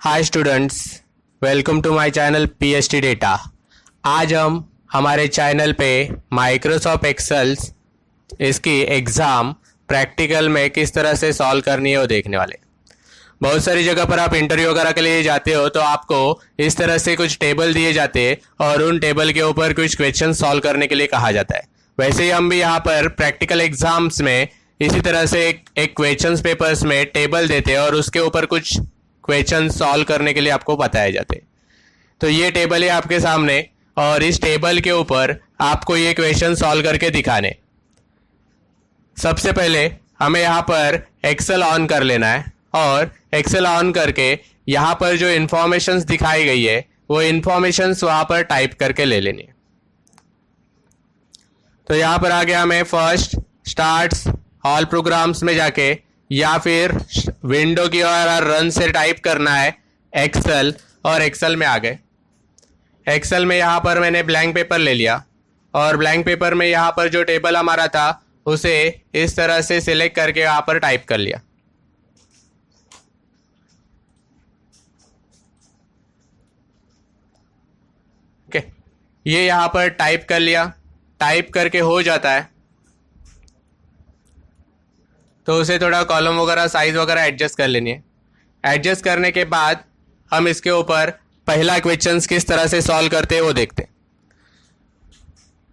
Hi students, welcome to my channel PhD data. आज हम हमारे चैनल पे माइक्रोसॉफ्ट एक्सेल्स इसकी एग्ज़ाम प्रैक्टिकल में किस तरह से सॉल्व करनी है वो देखने वाले। बहुत सारी जगह पर आप इंटरव्यू वगैरह के लिए जाते हो तो आपको इस तरह से कुछ टेबल दिए जाते हैं और उन टेबल के ऊपर कुछ क्वेश्चन सॉल्व करने के लिए कहा जाता है। वैसे ही हम भी यहाँ पर प्रैक्टिकल एग्जाम्स में इसी तरह से एक क्वेश्चन पेपर्स में टेबल देते हैं और उसके ऊपर कुछ क्वेश्चन सॉल्व करने के लिए आपको बताए जाते। तो ये टेबल है आपके सामने और इस टेबल के ऊपर आपको ये क्वेश्चन सॉल्व करके दिखाने। सबसे पहले हमें यहाँ पर एक्सेल ऑन कर लेना है और एक्सेल ऑन करके यहाँ पर जो इन्फॉर्मेशंस दिखाई गई है वो इन्फॉर्मेशंस वहाँ पर टाइप करके ले लेनी है। तो यहाँ पर आगे हमें फर्स्ट स्टार्ट्स ऑल प्रोग्राम्स में जाके या फिर विंडो की और रन से टाइप करना है एक्सेल, और एक्सेल में आ गए। एक्सेल में यहाँ पर मैंने ब्लैंक पेपर ले लिया और ब्लैंक पेपर में यहाँ पर जो टेबल हमारा था उसे इस तरह से सिलेक्ट करके यहाँ पर टाइप कर लिया। ओके, ये यहाँ पर टाइप कर लिया। टाइप करके हो जाता है तो उसे थोड़ा कॉलम वगैरह साइज वगैरह एडजस्ट कर लेनी है। एडजस्ट करने के बाद हम इसके ऊपर पहला क्वेश्चन किस तरह से सॉल्व करते हैं वो देखते हैं।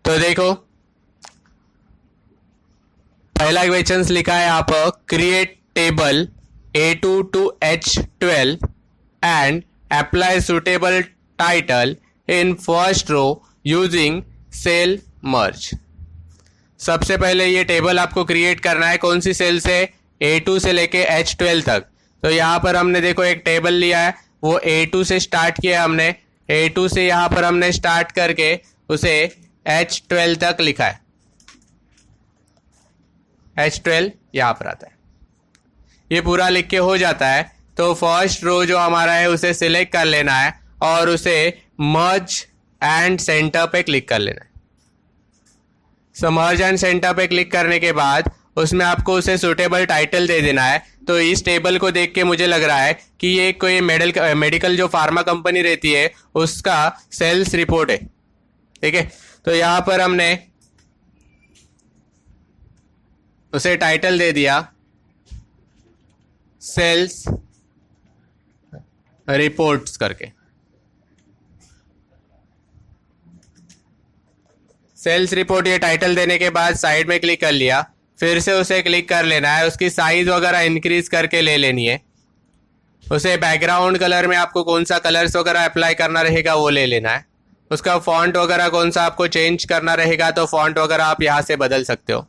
तो देखो, पहला क्वेश्चन लिखा है यहाँ पर, create table A2 to H12 and apply suitable title in first row using cell merge. सबसे पहले ये टेबल आपको क्रिएट करना है कौन सी सेल से, A2 से लेके H12 तक। तो यहाँ पर हमने देखो एक टेबल लिया है, वो A2 से स्टार्ट किया हमने। A2 से यहाँ पर हमने स्टार्ट करके उसे H12 तक लिखा है। H12 यहाँ पर आता है। ये पूरा लिख के हो जाता है तो फर्स्ट रो जो हमारा है उसे सिलेक्ट कर लेना है और उसे मर्ज एंड सेंटर पे क्लिक कर लेना है। मर्ज एंड सेंटर पे क्लिक करने के बाद उसमें आपको उसे सुटेबल टाइटल दे देना है। तो इस टेबल को देख के मुझे लग रहा है कि ये कोई मेडिकल जो फार्मा कंपनी रहती है उसका सेल्स रिपोर्ट है। ठीक है, तो यहाँ पर हमने उसे टाइटल दे दिया सेल्स रिपोर्ट्स करके। सेल्स रिपोर्ट ये टाइटल देने के बाद साइड में क्लिक कर लिया, फिर से उसे क्लिक कर लेना है। उसकी साइज वगैरह इंक्रीज करके ले लेनी है। उसे बैकग्राउंड कलर में आपको कौन सा कलर्स वगैरह अप्लाई करना रहेगा वो ले लेना है। उसका फॉन्ट वगैरह कौन सा आपको चेंज करना रहेगा तो फॉन्ट वगैरह आप यहाँ से बदल सकते हो।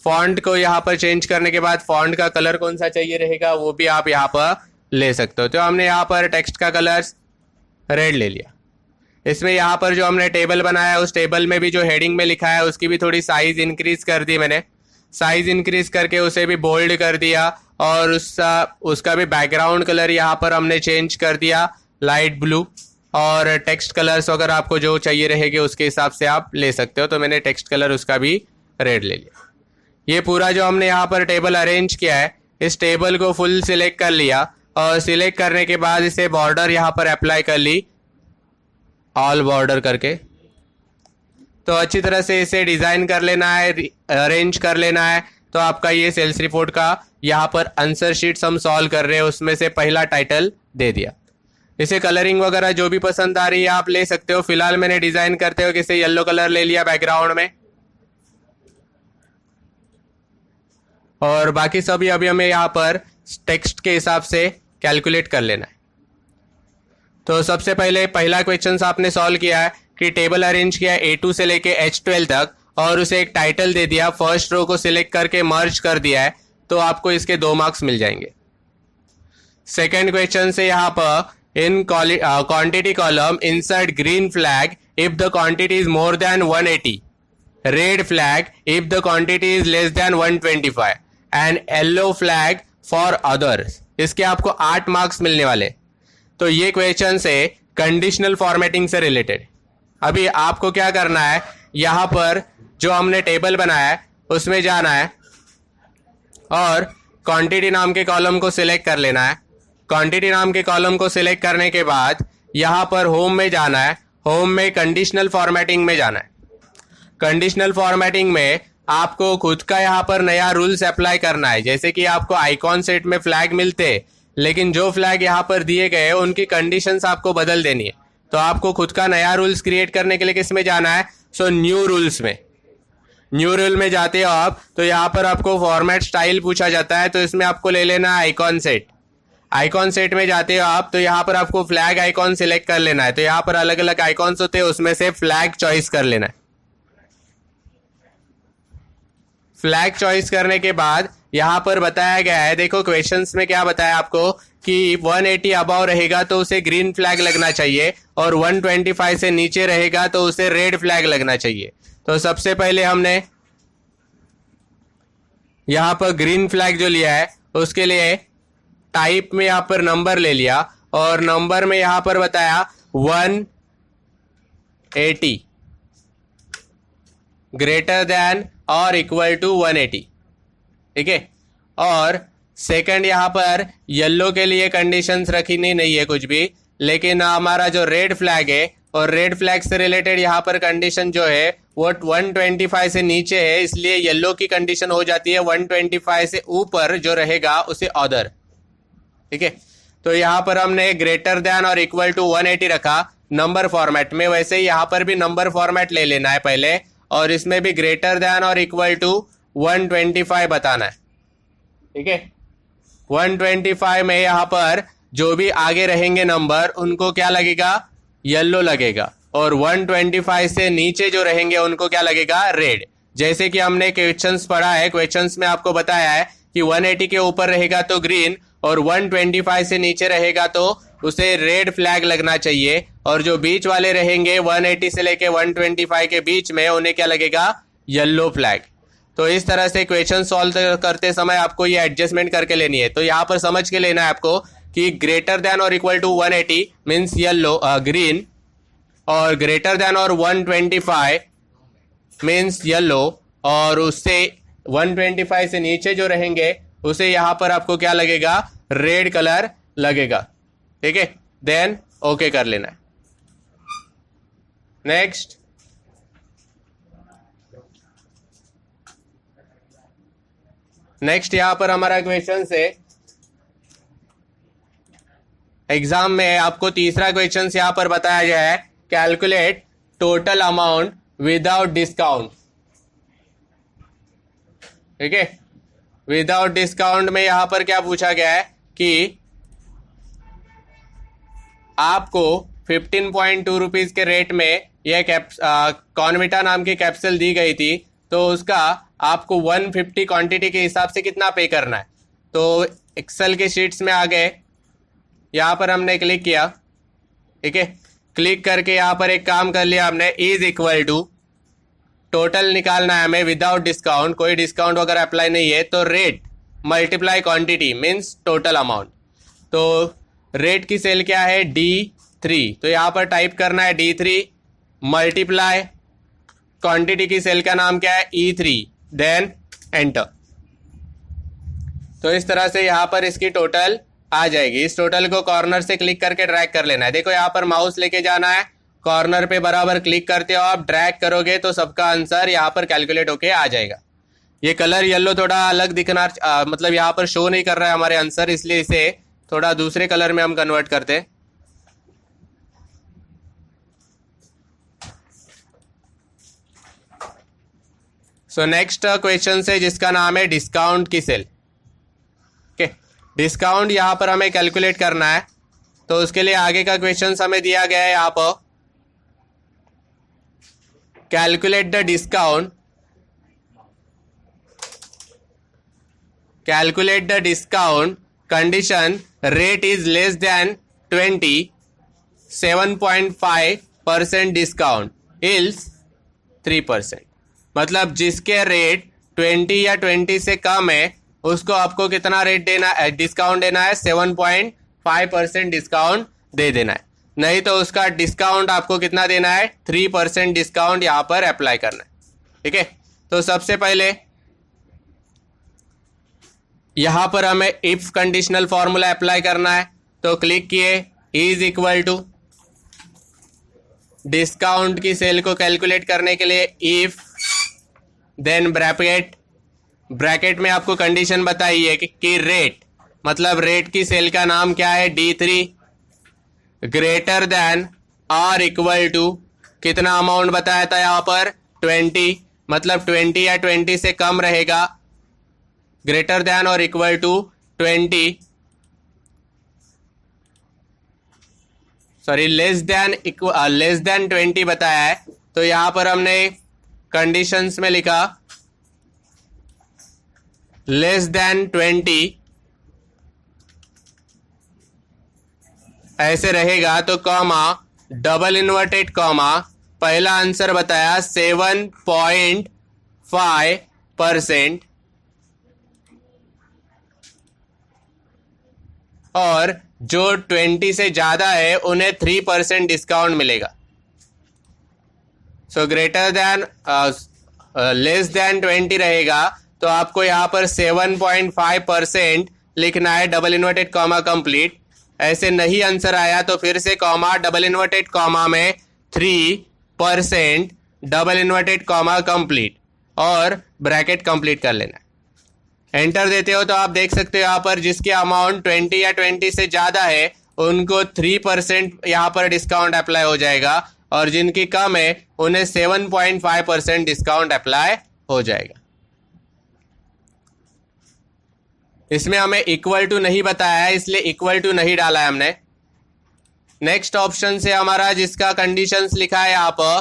फॉन्ट को यहाँ पर चेंज करने के बाद फॉन्ट का कलर कौन सा चाहिए रहेगा वो भी आप यहाँ पर ले सकते हो। तो हमने यहाँ पर टेक्स्ट का कलर रेड ले लिया। इसमें यहाँ पर जो हमने टेबल बनाया है उस टेबल में भी जो हेडिंग में लिखा है उसकी भी थोड़ी साइज इंक्रीज कर दी मैंने। साइज इंक्रीज करके उसे भी बोल्ड कर दिया और उसका भी बैकग्राउंड कलर यहाँ पर हमने चेंज कर दिया लाइट ब्लू, और टेक्स्ट कलर्स वगैरह आपको जो चाहिए रहेंगे उसके हिसाब से आप ले सकते हो। तो मैंने टेक्स्ट कलर उसका भी रेड ले लिया। ये पूरा जो हमने यहाँ पर टेबल अरेंज किया है इस टेबल को फुल सिलेक्ट कर लिया और सिलेक्ट करने के बाद इसे बॉर्डर यहाँ पर अप्लाई कर ली, ऑल बॉर्डर करके। तो अच्छी तरह से इसे डिजाइन कर लेना है, अरेंज कर लेना है। तो आपका ये सेल्स रिपोर्ट का यहाँ पर आंसर शीट्स हम सॉल्व कर रहे हैं उसमें से पहला टाइटल दे दिया। इसे कलरिंग वगैरह जो भी पसंद आ रही है आप ले सकते हो। फिलहाल मैंने डिजाइन करते हो कि इसे येलो कलर ले लिया बैकग्राउंड में, और बाकी सभी अभी हमें यहाँ पर टेक्स्ट के हिसाब से कैलकुलेट कर लेना है। तो सबसे पहले पहला क्वेश्चन आपने सॉल्व किया है कि टेबल अरेंज किया A2 से लेके H12 तक और उसे एक टाइटल दे दिया, फर्स्ट रो को सिलेक्ट करके मर्ज कर दिया है, तो आपको इसके 2 मार्क्स मिल जाएंगे। सेकेंड क्वेश्चन से यहाँ पर in quantity column insert green flag if the quantity is more than 180, red flag if the quantity is less than 125 and yellow flag for others. इसके आपको 8 मार्क्स मिलने वाले। तो ये क्वेश्चन से कंडीशनल फॉर्मेटिंग से रिलेटेड। अभी आपको क्या करना है, यहाँ पर जो हमने टेबल बनाया है उसमें जाना है और क्वांटिटी नाम के कॉलम को सिलेक्ट कर लेना है। क्वांटिटी नाम के कॉलम को सिलेक्ट करने के बाद यहाँ पर होम में जाना है। होम में कंडीशनल फॉर्मेटिंग में जाना है। कंडीशनल फॉर्मेटिंग में आपको खुद का यहाँ पर नया रूल्स अप्लाई करना है। जैसे कि आपको आइकॉन सेट में फ्लैग मिलते, लेकिन जो फ्लैग यहाँ पर दिए गए उनकी कंडीशंस आपको बदल देनी है। तो आपको खुद का नया रूल्स क्रिएट करने के लिए किस में जाना है? सो न्यू रूल्स में। न्यू रूल में जाते हो आप तो यहाँ पर आपको फॉर्मेट स्टाइल पूछा जाता है, तो इसमें आपको ले लेना है आइकॉन सेट। आइकॉन सेट में जाते हो आप तो यहाँ पर आपको फ्लैग आइकॉन सिलेक्ट कर लेना है। तो यहाँ पर अलग अलग आइकॉन्स होते हैं, उसमें से फ्लैग चॉइस कर लेना है। फ्लैग चॉइस करने के बाद यहाँ पर बताया गया है, देखो क्वेश्चंस में क्या बताया आपको कि 180 अबव रहेगा तो उसे ग्रीन फ्लैग लगना चाहिए, और 125 से नीचे रहेगा तो उसे रेड फ्लैग लगना चाहिए। तो सबसे पहले हमने यहाँ पर ग्रीन फ्लैग जो लिया है उसके लिए टाइप में यहाँ पर नंबर ले लिया, और नंबर में यहाँ पर बताया 180 ग्रेटर देन और इक्वल टू 180, ठीक है। और सेकंड यहाँ पर येलो के लिए कंडीशंस रखी नहीं है कुछ भी, लेकिन हमारा जो रेड फ्लैग है और रेड फ्लैग से रिलेटेड यहाँ पर कंडीशन जो है वो 125 से नीचे है, इसलिए येलो की कंडीशन हो जाती है 125 से ऊपर जो रहेगा उसे अदर, ठीक है। तो यहाँ पर हमने ग्रेटर देन और इक्वल टू 180 रखा नंबर फॉर्मेट में। वैसे ही यहाँ पर भी नंबर फॉर्मेट ले लेना है पहले, और इसमें भी ग्रेटर देन और इक्वल टू 125 बताना है, ठीक है। 125 में यहाँ पर जो भी आगे रहेंगे नंबर उनको क्या लगेगा? येलो लगेगा, और 125 से नीचे जो रहेंगे उनको क्या लगेगा? रेड। जैसे कि हमने क्वेश्चंस पढ़ा है, क्वेश्चंस में आपको बताया है कि 180 के ऊपर रहेगा तो ग्रीन, और 125 से नीचे रहेगा तो उसे रेड फ्लैग लगना चाहिए, और जो बीच वाले रहेंगे 180 से लेके 125 के बीच में उन्हें क्या लगेगा? Yellow flag. तो इस तरह से क्वेश्चन सॉल्व करते समय आपको ये एडजस्टमेंट करके लेनी है। तो यहाँ पर समझ के लेना है आपको कि ग्रेटर देन और equal to 180 means yellow green, और ग्रेटर देन और 125 मीन्स येलो, और उससे 125 से नीचे जो रहेंगे उसे यहाँ पर आपको क्या लगेगा? रेड कलर लगेगा, ठीक है। देन ओके कर लेना है। नेक्स्ट, यहाँ पर हमारा क्वेश्चन से एग्जाम में आपको तीसरा क्वेश्चन यहाँ पर बताया गया है, calculate total amount without discount, ठीक है। विदाउट डिस्काउंट में यहां पर क्या पूछा गया है कि आपको 15.2 रुपीज के रेट में यह कॉन्विटा नाम की कैप्सूल दी गई थी, तो उसका आपको 150 क्वांटिटी के हिसाब से कितना पे करना है। तो एक्सेल के शीट्स में आ गए, यहाँ पर हमने क्लिक किया, ठीक है। क्लिक करके यहाँ पर एक काम कर लिया हमने, इज इक्वल टू टोटल निकालना है हमें विदाउट डिस्काउंट, कोई डिस्काउंट वगैरह अप्लाई नहीं है। तो rate multiply quantity means total amount. तो रेट की सेल क्या है? D3। तो यहाँ पर टाइप करना है D3 मल्टीप्लाई क्वांटिटी की सेल का नाम क्या है? E3, then enter. तो इस तरह से यहाँ पर इसकी टोटल आ जाएगी। इस टोटल को कॉर्नर से क्लिक करके ड्रैग कर लेना है। देखो यहाँ पर माउस लेके जाना है, कॉर्नर पे बराबर क्लिक करते हो आप, ड्रैग करोगे तो सबका आंसर यहाँ पर कैलकुलेट होके आ जाएगा। ये कलर येलो थोड़ा अलग दिखना मतलब यहाँ पर शो नहीं कर रहा है हमारे आंसर, इसलिए इसे थोड़ा दूसरे कलर में हम कन्वर्ट करते हैं। सो नेक्स्ट क्वेश्चन है जिसका नाम है डिस्काउंट की सेल। ओके, डिस्काउंट यहाँ पर हमें कैलकुलेट करना है, तो उसके लिए आगे का क्वेश्चन हमें दिया गया है यहाँ पर, calculate the discount, calculate the discount condition rate is less than 20, 7.5% discount ills 3%। मतलब जिसके रेट 20 या 20 से कम है उसको आपको कितना रेट देना है? डिस्काउंट देना है 7.5% डिस्काउंट दे देना है, नहीं तो उसका डिस्काउंट आपको कितना देना है? 3% डिस्काउंट यहाँ पर अप्लाई करना है, ठीक है। तो सबसे पहले यहाँ पर हमें इफ कंडीशनल फॉर्मूला अप्लाई करना है। तो क्लिक किए, इज इक्वल टू डिस्काउंट की सेल को कैलकुलेट करने के लिए इफ, देन ब्रैकेट में आपको कंडीशन बताई है कि रेट, मतलब रेट की सेल का नाम क्या है, D3, greater than or equal to, कितना अमाउंट बताया था यहाँ पर 20, मतलब 20 या 20 से कम रहेगा, ग्रेटर देन और equal to 20, sorry less than 20 बताया है। तो यहां पर हमने कंडीशंस में लिखा लेस देन 20 ऐसे रहेगा, तो कॉमा, डबल इन्वर्टेड कॉमा, पहला आंसर बताया 7.5%, और जो 20 से ज्यादा है उन्हें 3% डिस्काउंट मिलेगा। So greater than less than 20 रहेगा, तो आपको यहां पर 7.5% लिखना है, डबल इन्वर्टेड कॉमा कंप्लीट। ऐसे नहीं आंसर आया तो फिर से कॉमा, डबल इन्वर्टेड कॉमा में 3%, डबल इन्वर्टेड कॉमा कंप्लीट, और ब्रैकेट कंप्लीट कर लेना। एंटर देते हो तो आप देख सकते हो यहाँ पर जिसके अमाउंट 20 या 20 से ज़्यादा है उनको 3% यहाँ पर डिस्काउंट अप्लाई हो जाएगा, और जिनकी कम है उन्हें 7.5% डिस्काउंट अप्लाई हो जाएगा। इसमें हमें इक्वल टू नहीं बताया है, इसलिए इक्वल टू नहीं डाला है हमने। नेक्स्ट ऑप्शन से हमारा जिसका कंडीशंस लिखा है यहाँ पर,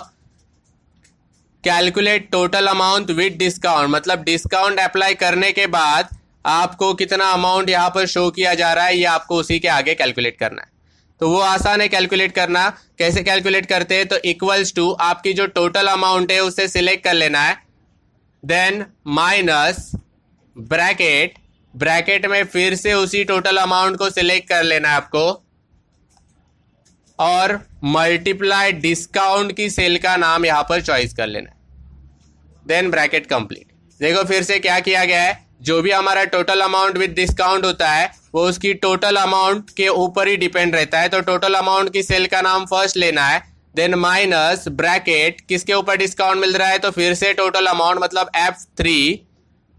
calculate total amount with discount, मतलब डिस्काउंट अप्लाई करने के बाद आपको कितना अमाउंट यहाँ पर शो किया जा रहा है, ये आपको उसी के आगे कैलकुलेट करना है। तो वो आसान है कैलकुलेट करना। कैसे कैलकुलेट करते हैं, तो इक्वल्स टू आपकी जो टोटल अमाउंट है उसे सिलेक्ट कर लेना है, देन माइनस ब्रैकेट में फिर से उसी टोटल अमाउंट को सिलेक्ट कर लेना है आपको, और मल्टीप्लाई डिस्काउंट की सेल का नाम यहां पर चॉइस कर लेना है, देन ब्रैकेट कंप्लीट। देखो फिर से क्या किया गया है, जो भी हमारा टोटल अमाउंट विद डिस्काउंट होता है वो उसकी टोटल अमाउंट के ऊपर ही डिपेंड रहता है। तो टोटल अमाउंट की सेल का नाम फर्स्ट लेना है, देन माइनस ब्रैकेट, किसके ऊपर डिस्काउंट मिल रहा है, तो फिर से टोटल अमाउंट मतलब F3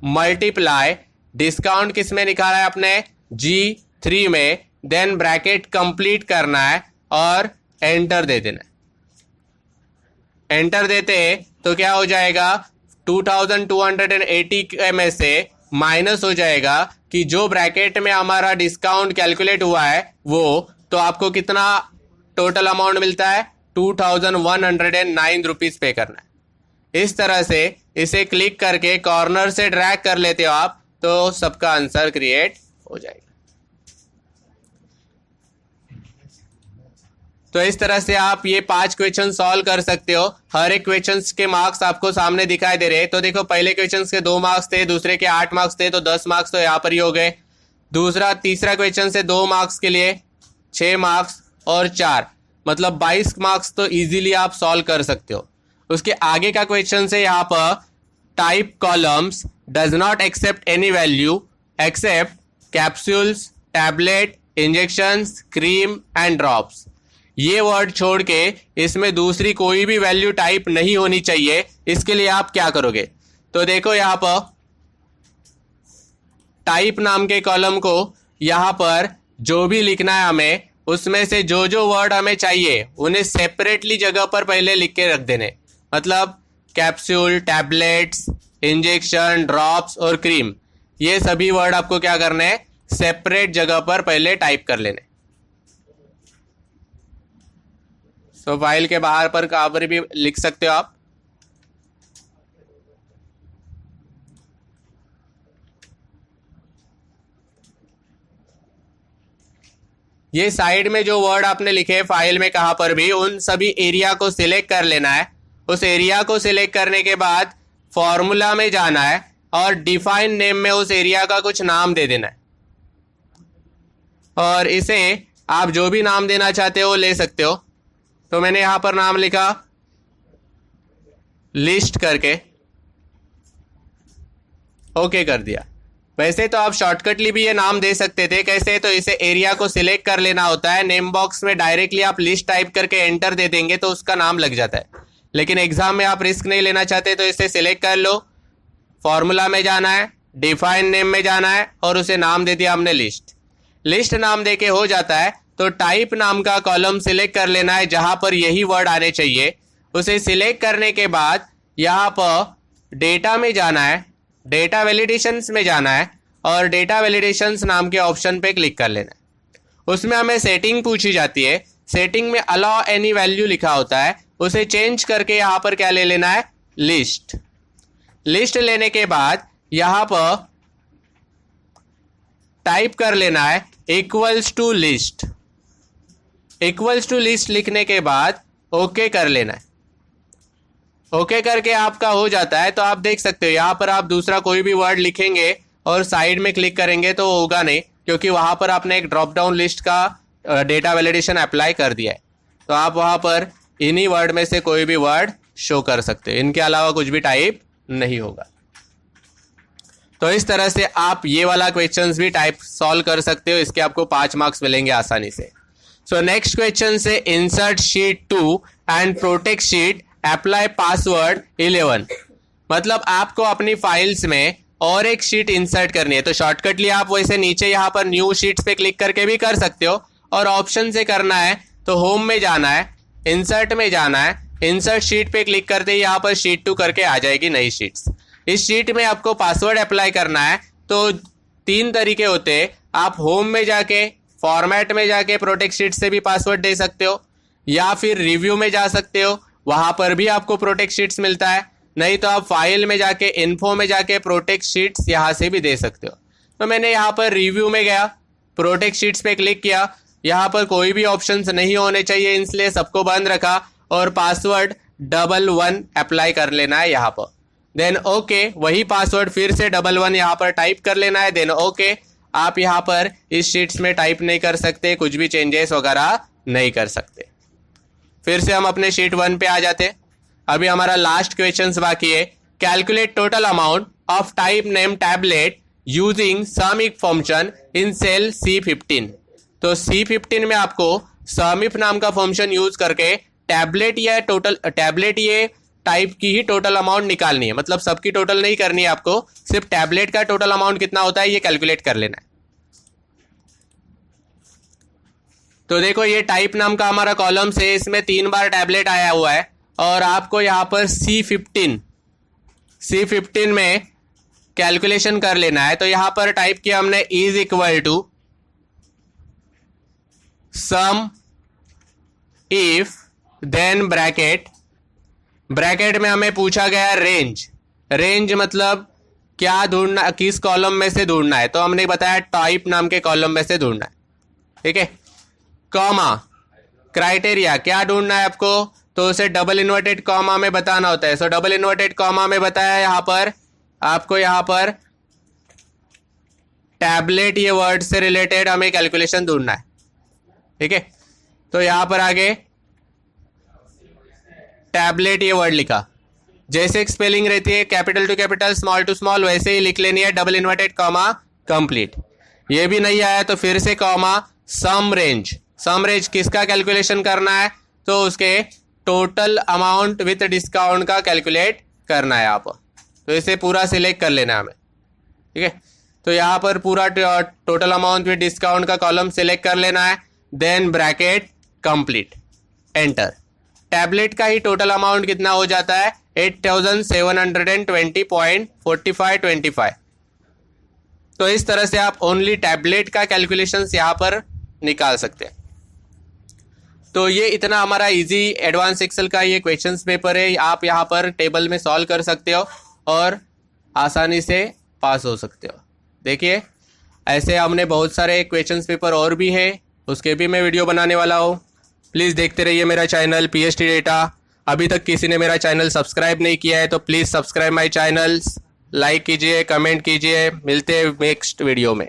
मल्टीप्लाई डिस्काउंट किस में निकाला है आपने, G3 में, देन ब्रैकेट कंप्लीट करना है और एंटर दे देना है। एंटर देते तो क्या हो जाएगा, 2280 में से माइनस हो जाएगा कि जो ब्रैकेट में हमारा डिस्काउंट कैलकुलेट हुआ है वो, तो आपको कितना टोटल अमाउंट मिलता है, 2109 रुपीज पे करना है। इस तरह से इसे क्लिक करके कॉर्नर से ड्रैग कर लेते हो आप, तो सबका आंसर क्रिएट हो जाएगा। तो इस तरह से आप ये 5 क्वेश्चन सॉल्व कर सकते हो। हर एक क्वेश्चन के मार्क्स आपको सामने दिखाई दे रहे हैं। तो देखो पहले क्वेश्चन के 2 मार्क्स थे, दूसरे के 8 मार्क्स थे, तो 10 मार्क्स तो यहाँ पर ही हो गए। तीसरा क्वेश्चन से 2 मार्क्स के लिए 6 मार्क्स और 4, मतलब 22 मार्क्स तो इजीली आप सॉल्व कर सकते हो। उसके आगे का क्वेश्चन से यहाँ पर type columns does not accept any value except capsules, tablet, injections, cream and drops. ये वर्ड छोड़ के इसमें दूसरी कोई भी वैल्यू टाइप नहीं होनी चाहिए। इसके लिए आप क्या करोगे, तो देखो यहां पर टाइप नाम के कॉलम को यहां पर जो भी लिखना है हमें, उसमें से जो जो वर्ड हमें चाहिए उन्हें सेपरेटली जगह पर पहले लिख के रख देने। मतलब कैप्सूल, टैबलेट्स, इंजेक्शन, ड्रॉप्स और क्रीम, ये सभी वर्ड आपको क्या करने हैं, सेपरेट जगह पर पहले टाइप कर लेने। तो फाइल के बाहर पर कहां पर भी लिख सकते हो आप। ये साइड में जो वर्ड आपने लिखे फाइल में कहां पर भी, उन सभी एरिया को सिलेक्ट कर लेना है। उस एरिया को सिलेक्ट करने के बाद फॉर्मूला में जाना है और डिफाइन नेम में उस एरिया का कुछ नाम दे देना है, और इसे आप जो भी नाम देना चाहते हो ले सकते हो। तो मैंने यहां पर नाम लिखा लिस्ट करके ओके कर दिया। वैसे तो आप शॉर्टकटली भी ये नाम दे सकते थे। कैसे? तो इसे एरिया को सिलेक्ट कर लेना होता है, नेम बॉक्स में डायरेक्टली आप लिस्ट टाइप करके एंटर दे देंगे तो उसका नाम लग जाता है। लेकिन एग्जाम में आप रिस्क नहीं लेना चाहते तो इसे सिलेक्ट कर लो, फॉर्मूला में जाना है, डिफाइन नेम में जाना है और उसे नाम दे दिया हमने लिस्ट। लिस्ट नाम दे के हो जाता है तो टाइप नाम का कॉलम सिलेक्ट कर लेना है जहां पर यही वर्ड आने चाहिए। उसे सिलेक्ट करने के बाद यहाँ पर डेटा में जाना है, डेटा वैलिडेशंस में जाना है और डेटा वैलिडेशंस नाम के ऑप्शन पे क्लिक कर लेना है। उसमें हमें सेटिंग पूछी जाती है, सेटिंग में अलाउ एनी वैल्यू लिखा होता है, उसे चेंज करके यहाँ पर क्या ले लेना है, लिस्ट। लिस्ट लेने के बाद यहाँ पर टाइप कर लेना है equals to list. Equals to list लिखने के बाद ओके कर लेना है। ओके करके आपका हो जाता है तो आप देख सकते हो यहाँ पर आप दूसरा कोई भी वर्ड लिखेंगे और साइड में क्लिक करेंगे तो होगा नहीं, क्योंकि वहां पर आपने एक ड्रॉप डाउन लिस्ट का डेटा वैलिडेशन अप्लाई कर दिया है। तो आप वहां पर इन्हीं वर्ड में से कोई भी वर्ड शो कर सकते हो, इनके अलावा कुछ भी टाइप नहीं होगा। तो इस तरह से आप ये वाला क्वेश्चंस भी टाइप सॉल्व कर सकते हो, इसके आपको 5 मार्क्स मिलेंगे आसानी से। सो नेक्स्ट क्वेश्चन से insert sheet 2 and protect sheet apply password 11। मतलब आपको अपनी फाइल्स में और एक शीट इंसर्ट करनी है। तो शॉर्टकटली आप वैसे नीचे यहाँ पर न्यू शीट्स पे क्लिक करके भी कर सकते हो, और ऑप्शन से करना है तो होम में जाना है, इंसर्ट में जाना है, इंसर्ट शीट पे क्लिक करते ही यहाँ पर शीट 2 करके आ जाएगी नई शीट्स। इस शीट में आपको पासवर्ड अप्लाई करना है। तो 3 तरीके होते हैं, आप होम में जाके फॉर्मेट में जाके प्रोटेक्ट शीट से भी पासवर्ड दे सकते हो, या फिर रिव्यू में जा सकते हो, वहां पर भी आपको प्रोटेक्ट शीट्स मिलता है। नहीं तो आप फाइल में जाके इन्फो में जाके प्रोटेक्ट शीट्स यहाँ से भी दे सकते हो। तो मैंने यहाँ पर रिव्यू में गया, प्रोटेक्ट शीट्स पे क्लिक किया, यहाँ पर कोई भी ऑप्शंस नहीं होने चाहिए इसलिए सबको बंद रखा और पासवर्ड 11 अप्लाई कर लेना है यहाँ पर। देन ओके, वही पासवर्ड फिर से 11 यहाँ पर टाइप कर लेना है। देन ओके, आप यहाँ पर इस शीट्स में टाइप नहीं कर सकते, कुछ भी चेंजेस वगैरह नहीं कर सकते। फिर से हम अपने शीट 1 पे आ जाते हैं। अभी हमारा लास्ट क्वेश्चन बाकी है। Calculate total amount of type name tablet using sum if function in cell C15। तो C15 में आपको सम इफ नाम का फंक्शन यूज करके टैबलेट ये टाइप की ही टोटल अमाउंट निकालनी है। मतलब सबकी टोटल नहीं करनी है आपको, सिर्फ टैबलेट का टोटल अमाउंट कितना होता है ये कैलकुलेट कर लेना है। तो देखो ये टाइप नाम का हमारा कॉलम से इसमें 3 बार टैबलेट आया हुआ है और आपको यहाँ पर C15 में कैलकुलेशन कर लेना है। तो यहाँ पर टाइप किया हमने is equal to sum if, then bracket में हमें पूछा गया रेंज मतलब क्या ढूंढना, किस कॉलम में से ढूंढना है। तो हमने बताया टाइप नाम के कॉलम में से ढूंढना है, ठीक है। कॉमा क्राइटेरिया, क्या ढूंढना है आपको, तो उसे डबल इन्वर्टेड कॉमा में बताना होता है। सो डबल इन्वर्टेड कॉमा में बताया यहाँ पर आपको, यहाँ पर टैबलेट ये वर्ड से रिलेटेड हमें कैलकुलेशन ढूंढना है, ठीक है। तो यहाँ पर आगे टैबलेट ये वर्ड लिखा, जैसे एक स्पेलिंग रहती है capital to capital small to small वैसे ही लिख लेनी है, डबल इन्वर्टेड कॉमा कंप्लीट। ये भी नहीं आया तो फिर से कॉमा सम रेंज किसका कैलकुलेशन करना है, तो उसके टोटल अमाउंट विथ डिस्काउंट का कैलकुलेट करना है यहाँ पर। तो इसे पूरा सिलेक्ट कर लेना है हमें, ठीक है। तो यहाँ पर पूरा टोटल अमाउंट विथ डिस्काउंट का कॉलम सिलेक्ट कर लेना है। Then bracket complete, enter. Tablet का ही टोटल अमाउंट कितना हो जाता है 8720.4525। तो इस तरह से आप ओनली टैबलेट का कैलकुलेशंस यहाँ पर निकाल सकते हैं। तो ये इतना हमारा इजी एडवांस एक्सेल का ये क्वेश्चंस पेपर है, आप यहाँ पर टेबल में सॉल्व कर सकते हो और आसानी से पास हो सकते हो। देखिए ऐसे हमने बहुत सारे क्वेश्चंस पेपर और भी है, उसके भी मैं वीडियो बनाने वाला हूँ। प्लीज़ देखते रहिए मेरा चैनल PST डेटा। अभी तक किसी ने मेरा चैनल सब्सक्राइब नहीं किया है तो please subscribe my channel, like कीजिए, कमेंट कीजिए। मिलते हैं नेक्स्ट वीडियो में।